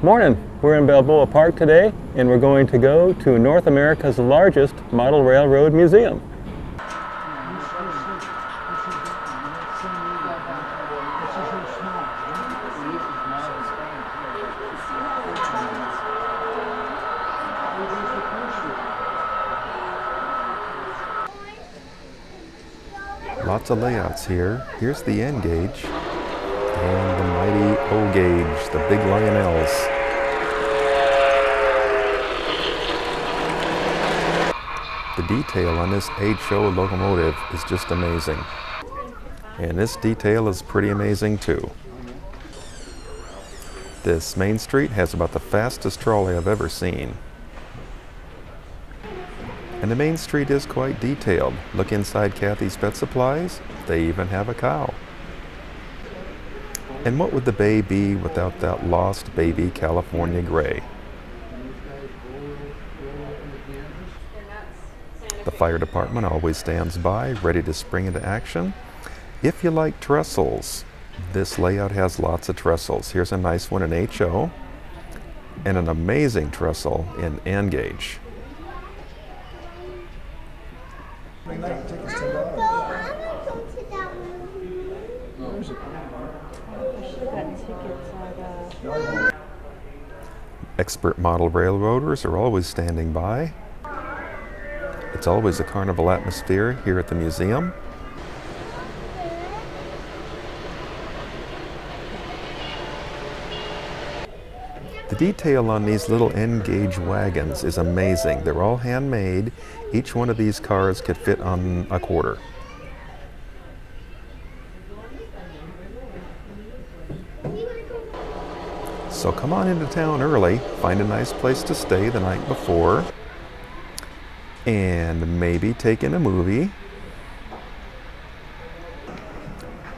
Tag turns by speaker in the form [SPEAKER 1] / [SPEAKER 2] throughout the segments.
[SPEAKER 1] Morning. We're in Balboa Park today, and we're going to go to North America's largest model railroad museum.
[SPEAKER 2] Lots of layouts here. Here's the N gauge and the mighty O gauge, the big Lionels. The detail on this H-O locomotive is just amazing. And this detail is pretty amazing too. This Main Street has about the fastest trolley I've ever seen. And the Main Street is quite detailed. Look inside Kathy's Pet Supplies. They even have a cow. And what would the bay be without that lost baby California gray? The fire department always stands by, ready to spring into action. If you like trestles, this layout has lots of trestles. Here's a nice one in HO, and an amazing trestle in N gauge. Expert model railroaders are always standing by. It's always a carnival atmosphere here at the museum. The detail on these little N-gauge wagons is amazing. They're all handmade. Each one of these cars could fit on a quarter. So come on into town early, find a nice place to stay the night before, and maybe take in a movie.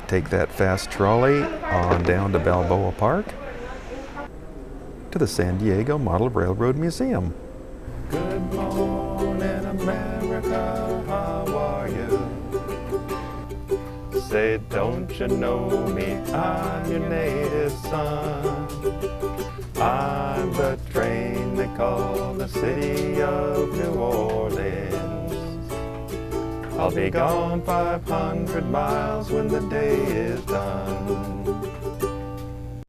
[SPEAKER 2] Take that fast trolley on down to Balboa Park to the San Diego Model Railroad Museum. Good morning, America, how are you? Say, don't you know me? I'm your native son. I'm the train they call the city of New Orleans. I'll be gone 500 miles when the day is done.